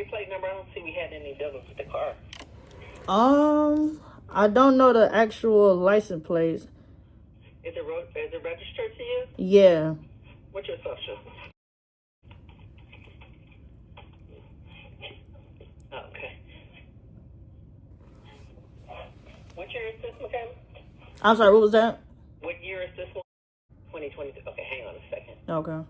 your plate number? I don't see we had any dealings with the car. I don't know the actual license plates. Is it registered to you? Yeah. What's your social? Okay. What year is this, McKenna? I'm sorry, what was that? What year is this one? 2022. Okay, hang on a second. Okay.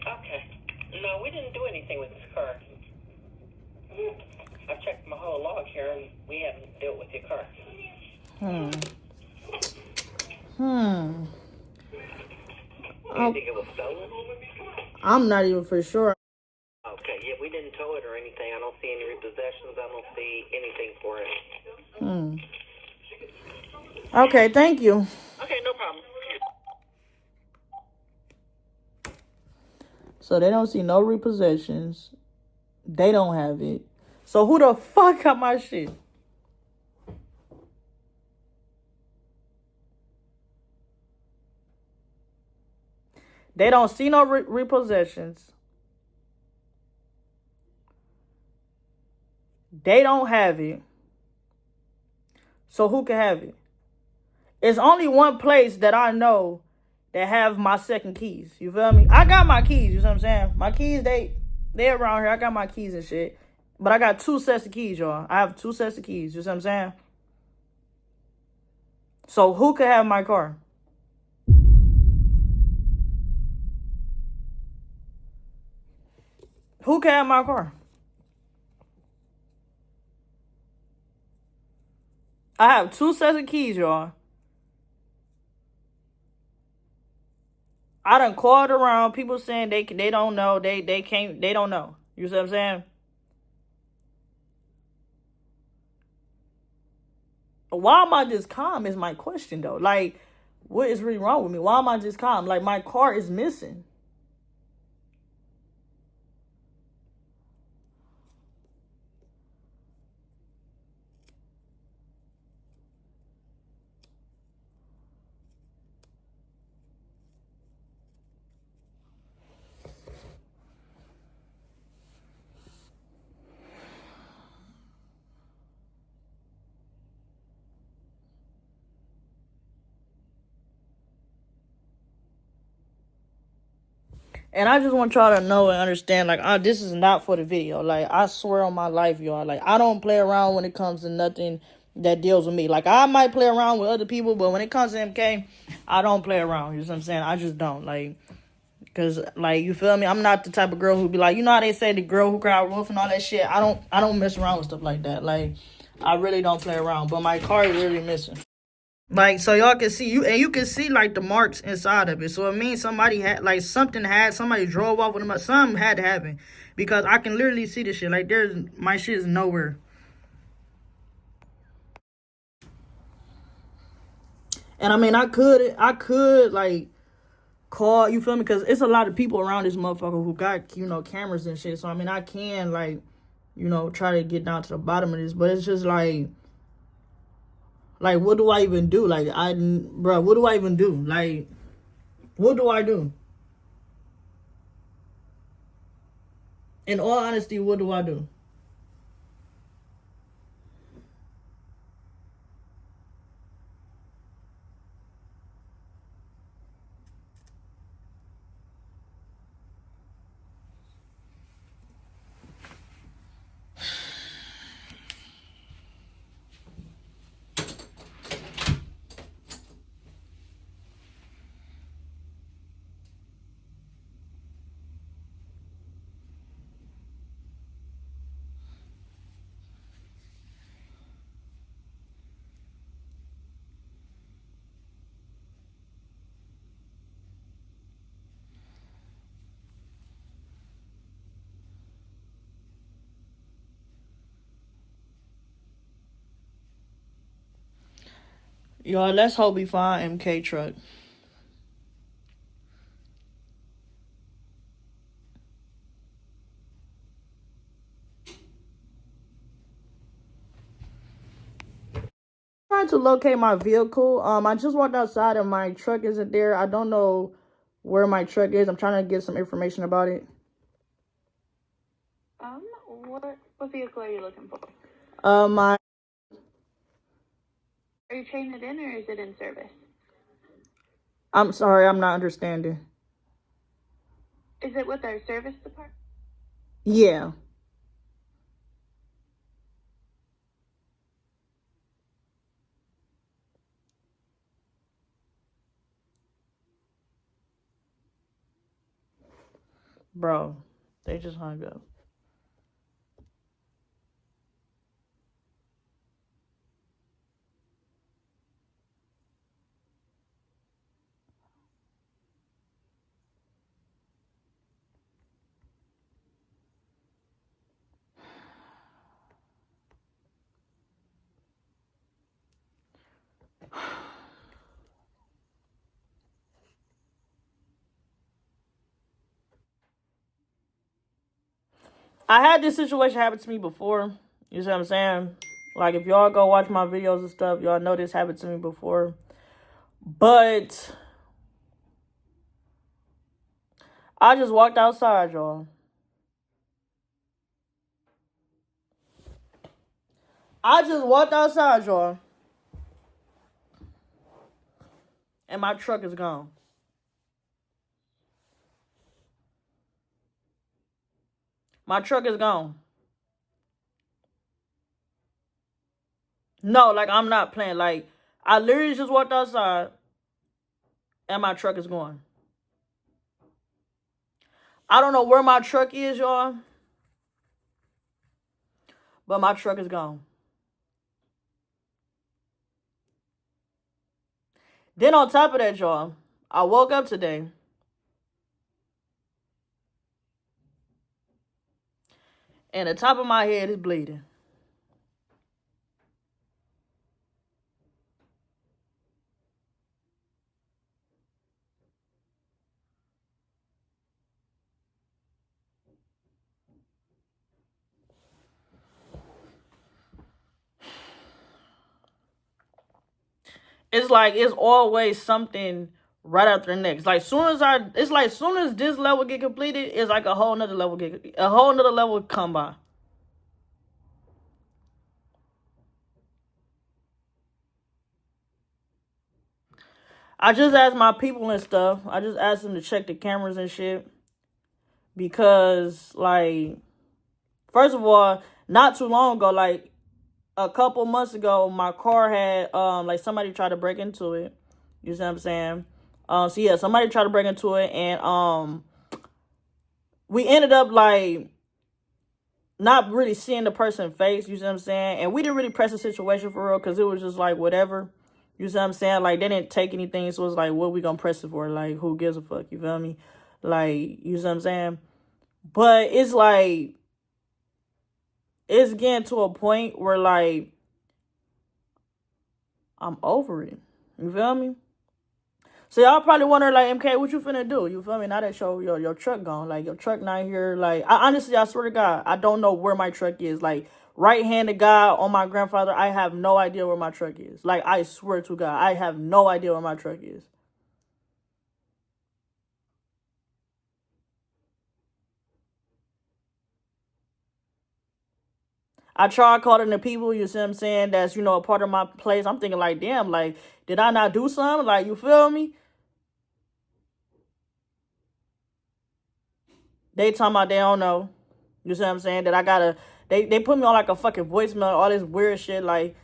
Okay. No, we didn't do anything with this car. I've checked my whole log here, and we haven't dealt with your car. You think it was stolen? I'm not even for sure. Okay, yeah, we didn't tow it or anything. I don't see any repossessions. I don't see anything for it. Okay, thank you. Okay, no problem. So they don't see no repossessions. They don't have it. So who the fuck got my shit? They don't see no repossessions. They don't have it. So who can have it? It's only one place that I know that have my second keys. You feel me? I got my keys, you know what I'm saying? My keys, they around here. I got my keys and shit. But I got 2 sets of keys, y'all. I have 2 sets of keys, you know what I'm saying? So who could have my car? Who can have my car? I have 2 sets of keys, y'all. I done called around. People saying they don't know. They can't. They don't know. You see what I'm saying? Why am I just calm is my question, though. Like, what is really wrong with me? Why am I just calm? Like, my car is missing. And I just want y'all to know and understand, like, this is not for the video. Like, I swear on my life, y'all. Like, I don't play around when it comes to nothing that deals with me. Like, I might play around with other people, but when it comes to MK, I don't play around. You know what I'm saying? I just don't. Like, because, like, you feel me? I'm not the type of girl who be like, you know how they say the girl who cried wolf and all that shit? I don't mess around with stuff like that. Like, I really don't play around. But my car is really missing. Like, so y'all can see, you can see, like, the marks inside of it. So it means somebody had, like, somebody drove off with them. Something had to happen. Because I can literally see this shit. Like, my shit is nowhere. And, I mean, I could, like, call, you feel me? Because it's a lot of people around this motherfucker who got, you know, cameras and shit. So, I mean, I can, like, you know, try to get down to the bottom of this. But it's just, like, what do I even do? Like, bro, what do I even do? Like, what do I do? In all honesty, what do I do? Y'all, let's hope we find MK truck. Trying to locate my vehicle. I just walked outside and my truck isn't there. I don't know where my truck is. I'm trying to get some information about it. What vehicle are you looking for? My. Are you trading it in or is it in service? I'm sorry, I'm not understanding. Is it with our service department? Yeah. Bro, they just hung up. I had this situation happen to me before. You see what I'm saying? Like, if y'all go watch my videos and stuff, y'all know this happened to me before. But I just walked outside, y'all. I just walked outside, y'all. And my truck is gone. My truck is gone. No, like, I'm not playing. Like, I literally just walked outside and my truck is gone. I don't know where my truck is, y'all. But my truck is gone. Then on top of that, y'all, I woke up today. And the top of my head is bleeding. It's like it's always something right after the next. Like soon as this level get completed, it's like a whole nother level come by. I just asked my people and stuff. I just asked them to check the cameras and shit. Because, like, first of all, not too long ago, like a couple months ago, my car had like somebody tried to break into it. You see what I'm saying? So yeah, somebody tried to break into it, and we ended up like not really seeing the person face. You see what I'm saying? And we didn't really press the situation for real because it was just like whatever. You see what I'm saying? Like they didn't take anything, so it's like, what we gonna press it for? Like who gives a fuck? You feel me? Like you see what I'm saying? But it's like it's getting to a point where like I'm over it. You feel me? So y'all probably wonder like, MK, what you finna do? You feel me? Now that your truck gone, like your truck not here. Like I swear to God, I don't know where my truck is. Like right-handed guy on my grandfather, I have no idea where my truck is. Like I swear to God, I have no idea where my truck is. I tried calling the people, you see what I'm saying, that's, a part of my place. I'm thinking like, damn, like, did I not do something? Like, you feel me? They talking about they don't know. You see what I'm saying? That I gotta, they put me on like a fucking voicemail, all this weird shit, like.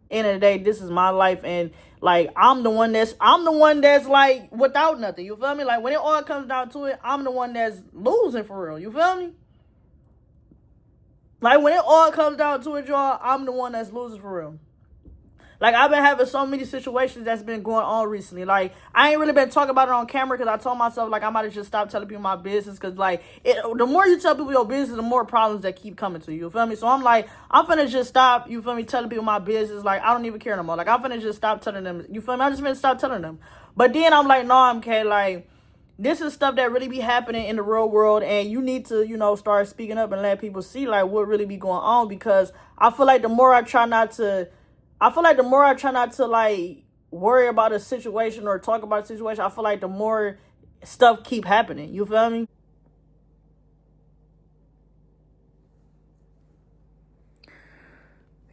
End of the day, this is my life, and like I'm the one that's like without nothing. You feel me? Like when it all comes down to it, I'm the one that's losing for real. You feel me? Like, when it all comes down to it, y'all, I'm the one that's losing for real. Like, I've been having so many situations that's been going on recently. Like, I ain't really been talking about it on camera because I told myself, like, I might have just stopped telling people my business because, like, the more you tell people your business, the more problems that keep coming to you. You feel me? So I'm like, I'm finna just stop, you feel me, telling people my business. Like, I don't even care no more. Like, I'm finna just stop telling them. You feel me? I just finna stop telling them. But then I'm like, no, MK, like, this is stuff that really be happening in the real world, and you need to, you know, start speaking up and let people see, like, what really be going on, because I feel like the more I try not to, like, worry about a situation or talk about a situation, I feel like the more stuff keep happening. You feel me?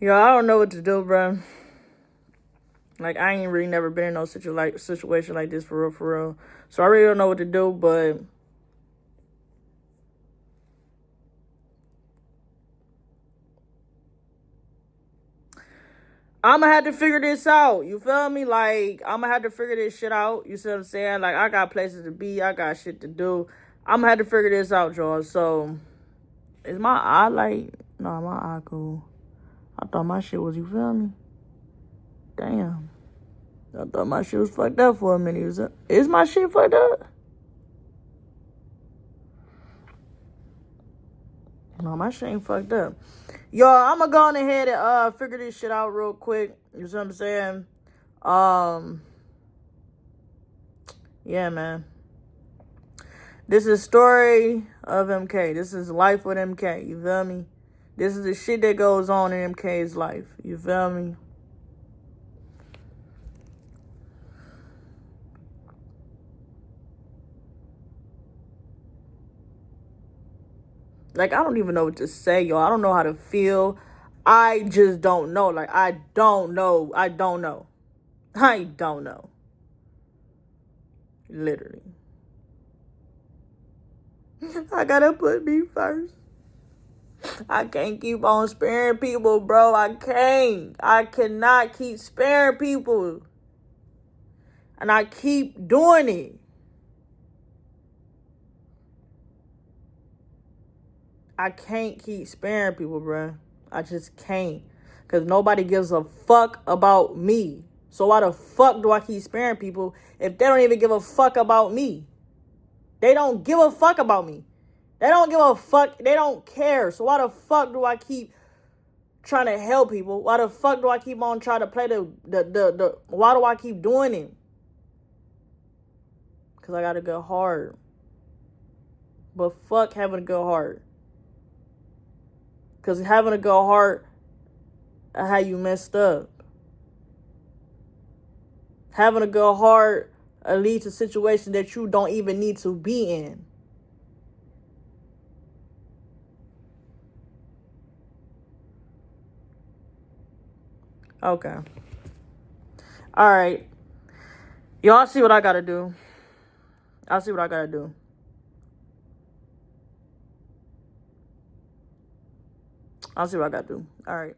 Yo, I don't know what to do, bro. Like, I ain't really never been in no situation like this for real. So I really don't know what to do, but I'm gonna have to figure this out. You feel me? Like, I'm gonna have to figure this shit out. You see what I'm saying? Like, I got places to be. I got shit to do. I'm gonna have to figure this out, y'all. So, is my eye like... Nah, my eye cool. I thought my shit was... You feel me? Damn. I thought my shit was fucked up for a minute. Is my shit fucked up? No, my shit ain't fucked up. Yo, I'm gonna go on ahead and figure this shit out real quick. You see what I'm saying? Yeah, man. This is story of MK. This is life with MK. You feel me? This is the shit that goes on in MK's life. You feel me? Like, I don't even know what to say, y'all. I don't know how to feel. I just don't know. Like, I don't know. I don't know. Literally. I gotta put me first. I can't keep on sparing people, bro. I can't. I cannot keep sparing people. And I keep doing it. I can't keep sparing people, bro. I just can't. Because nobody gives a fuck about me. So why the fuck do I keep sparing people if they don't even give a fuck about me? They don't give a fuck about me. They don't give a fuck. They don't care. So why the fuck do I keep trying to help people? Why the fuck do I keep on trying to play why do I keep doing it? Because I got a good heart. But fuck having a good heart. Because having a good heart, how you messed up. Having a good heart leads to situations that you don't even need to be in. Okay. All right. Y'all see what I gotta do. I'll see what I gotta do. I'll see what I gotta do. All right.